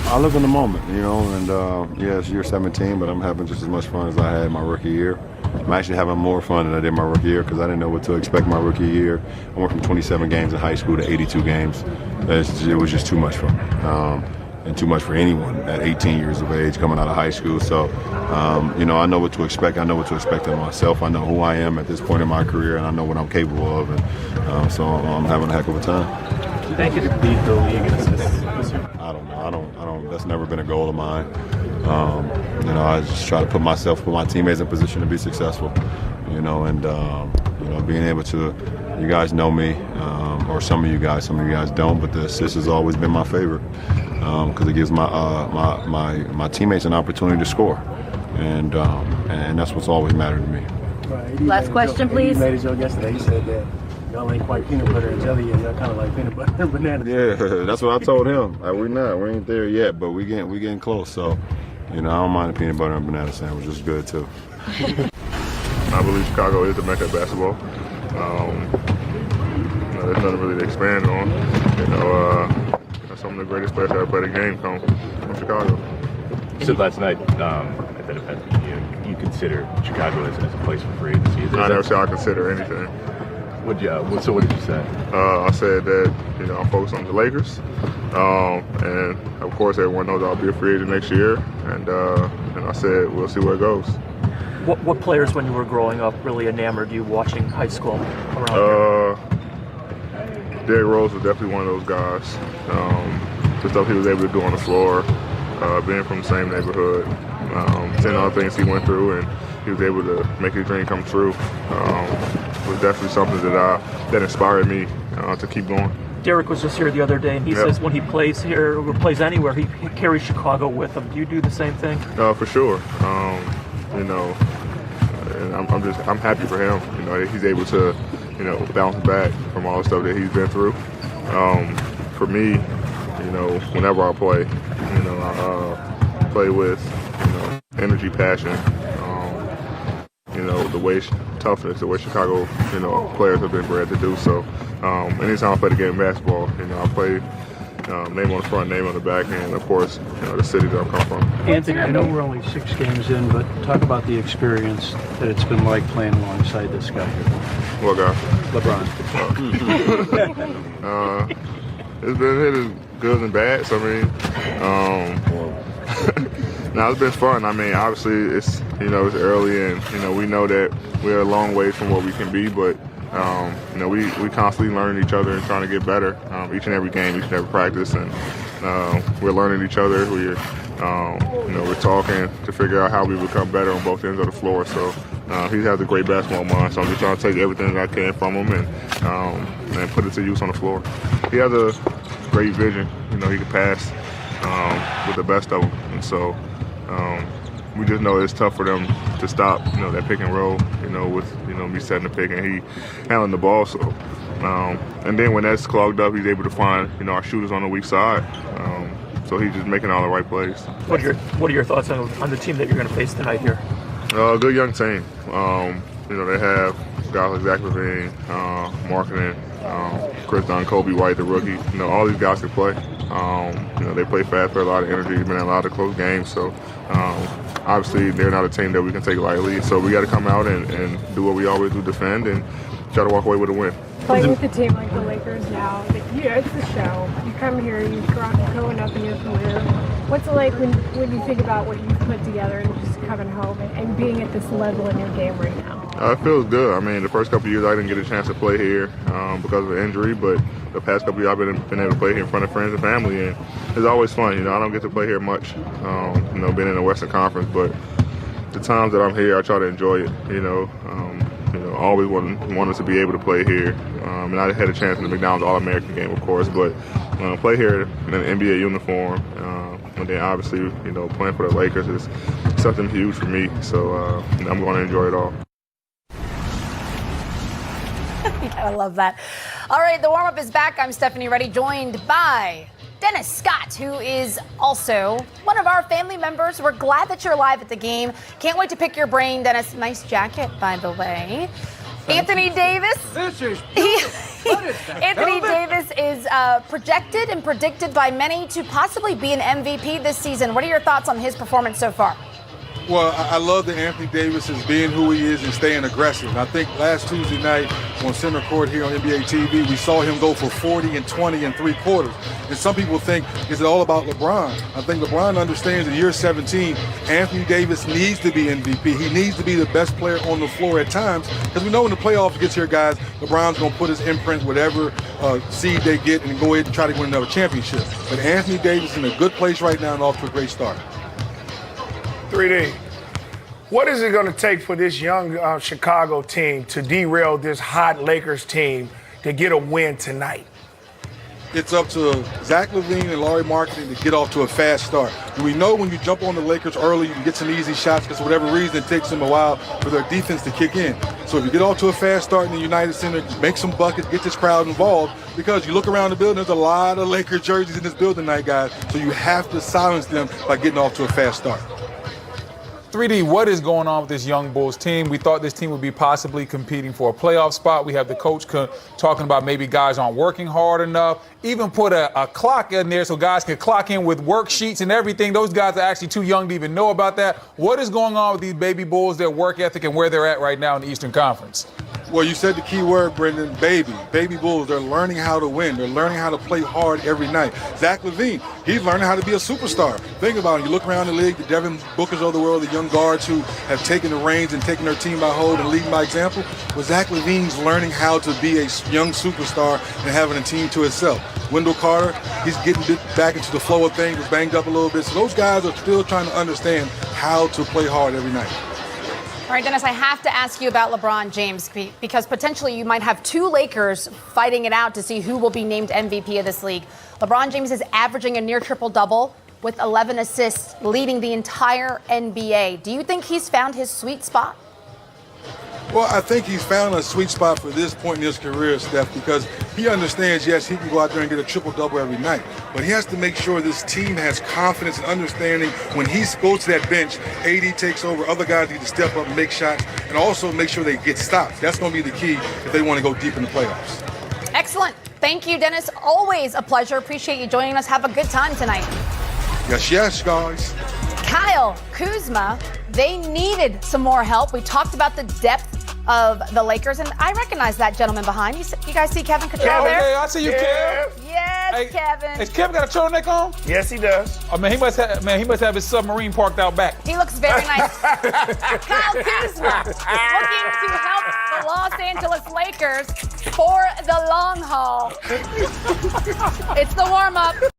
I live in the moment, and yeah, it's year 17, but I'm having just as much fun as I had my rookie year. I'm actually having more fun than I did my rookie year because I didn't know what to expect my rookie year. I went from 27 games in high school to 82 games. It was just too much for me, and too much for anyone at 18 years of age coming out of high school. So, I know what to expect. I know what to expect of myself. I know who I am at this point in my career, and I know what I'm capable of, and so I'm having a heck of a time. Do you think you could lead the league in assists this year? I don't know. I don't. That's never been a goal of mine. I just try to put my teammates in position to be successful. And being able to, you guys know me, or some of you guys don't, but the assist has always been my favorite because it gives my teammates an opportunity to score, and that's what's always mattered to me. Right, Last question, please. He made a joke yesterday. He said that y'all ain't quite peanut butter and jelly yet. Y'all kind of like peanut butter and banana. Yeah, that's what I told him. We ain't there yet, but we getting close. So, I don't mind a peanut butter and banana sandwich. It's good too. I believe Chicago is the mecca of basketball. There's nothing really to expand on. Some of the greatest players that ever played the game come from Chicago. You said last night at that event, you consider Chicago as a place for free agency. I never said I consider anything. So what did you say? I said that I'm focused on the Lakers, and of course everyone knows I'll be a free agent next year. And I said we'll see where it goes. What players, when you were growing up, really enamored you watching high school around here? Derrick Rose was definitely one of those guys. The stuff he was able to do on the floor, being from the same neighborhood, seeing all the things he went through, and he was able to make his dream come true. Was definitely something that inspired me to keep going. Derrick was just here the other day, and he says when he plays here or plays anywhere, he carries Chicago with him. Do you do the same thing? For sure. And I'm happy for him. He's able to, bounce back from all the stuff that he's been through. For me, whenever I play, I play with, energy, passion. The way toughness, the way Chicago, players have been bred to do. So, anytime I play the game of basketball, I play name on the front, name on the back, and of course, the city that I'm coming from. Anthony, I know we're only 6 games in, but talk about the experience that it's been like playing alongside this guy. What guy? LeBron. It's been good and bad. So now it's been fun. Obviously it's it's early, and we know that we're a long way from what we can be, but we constantly learn each other and trying to get better each and every game, each and every practice, and we're learning each other. We're talking to figure out how we become better on both ends of the floor. So he has a great basketball mind, so I'm just trying to take everything that I can from him and put it to use on the floor. He has a great vision. He can pass with the best of them, and so we just know it's tough for them to stop, that pick and roll, with, me setting the pick and he handling the ball. So, and then when that's clogged up, he's able to find, our shooters on the weak side. So he's just making all the right plays. What are your thoughts on the team that you're going to face tonight here? Good young team. They have guys like Zach Levine, marketing, Chris Dunn, Kobe White, the rookie. All these guys can play. They play fast, play a lot of energy, been in a lot of close games. So obviously they're not a team that we can take lightly. So we got to come out and do what we always do, defend, and try to walk away with a win. Playing with a team like the Lakers now, it's the show. You come here, you're growing up in your career. What's it like when you think about what you've put together and just coming home and being at this level in your game right now? It feels good. The first couple of years I didn't get a chance to play here because of an injury, but the past couple of years I've been able to play here in front of friends and family, and it's always fun. I don't get to play here much, being in the Western Conference, but the times that I'm here, I try to enjoy it. Always wanted to be able to play here, and I had a chance in the McDonald's All-American game, of course, but play here in an NBA uniform, and then obviously, playing for the Lakers is something huge for me. So I'm going to enjoy it all. I love that. All right, the warm-up is back. I'm Stephanie Reddy, joined by Dennis Scott, who is also one of our family members. We're glad that you're live at the game. Can't wait to pick your brain, Dennis. Nice jacket, by the way. Anthony Davis. This is Anthony Davis is projected and predicted by many to possibly be an MVP this season. What are your thoughts on his performance so far? Well, I love that Anthony Davis is being who he is and staying aggressive. And I think last Tuesday night on center court here on NBA TV, we saw him go for 40 and 20 and 3/4. And some people think, is it all about LeBron? I think LeBron understands in year 17, Anthony Davis needs to be MVP. He needs to be the best player on the floor at times. Because we know when the playoffs gets here, guys, LeBron's going to put his imprint, whatever seed they get, and go ahead and try to win another championship. But Anthony Davis is in a good place right now and off to a great start. 3D, what is it going to take for this young Chicago team to derail this hot Lakers team to get a win tonight? It's up to Zach LaVine and Lauri Markkanen to get off to a fast start. We know when you jump on the Lakers early, you can get some easy shots because for whatever reason, it takes them a while for their defense to kick in. So if you get off to a fast start in the United Center, make some buckets, get this crowd involved, because you look around the building, there's a lot of Lakers jerseys in this building tonight, guys. So you have to silence them by getting off to a fast start. 3D, what is going on with this young Bulls team? We thought this team would be possibly competing for a playoff spot. We have the coach talking about maybe guys aren't working hard enough. Even put a clock in there so guys can clock in with worksheets and everything. Those guys are actually too young to even know about that. What is going on with these baby Bulls, their work ethic, and where they're at right now in the Eastern Conference? Well, you said the key word, Brendan, baby. Baby Bulls, they're learning how to win. They're learning how to play hard every night. Zach LaVine, he's learning how to be a superstar. Think about it. You look around the league, the Devin Bookers of the world, the young guards who have taken the reins and taken their team by hold and leading by example. Well, Zach LaVine's learning how to be a young superstar and having a team to himself. Wendell Carter, he's getting back into the flow of things, was banged up a little bit. So those guys are still trying to understand how to play hard every night. All right, Dennis, I have to ask you about LeBron James because potentially you might have two Lakers fighting it out to see who will be named MVP of this league. LeBron James is averaging a near triple-double with 11 assists, leading the entire NBA. Do you think he's found his sweet spot? Well, I think he's found a sweet spot for this point in his career, Steph, because he understands, yes, he can go out there and get a triple-double every night, but he has to make sure this team has confidence and understanding when he goes to that bench, AD takes over, other guys need to step up and make shots, and also make sure they get stops. That's going to be the key if they want to go deep in the playoffs. Excellent. Thank you, Dennis. Always a pleasure. Appreciate you joining us. Have a good time tonight. Yes, guys. Kyle Kuzma, they needed some more help. We talked about the depth of the Lakers, and I recognize that gentleman behind. You guys see Kevin Cottrell there? Hey, I see you, Kev. Yes, Hey, Kevin. Has Kevin got a turtleneck on? Yes, he does. Oh, man, he must have his submarine parked out back. He looks very nice. Kyle Kuzma looking to help the Los Angeles Lakers for the long haul. It's the warm-up.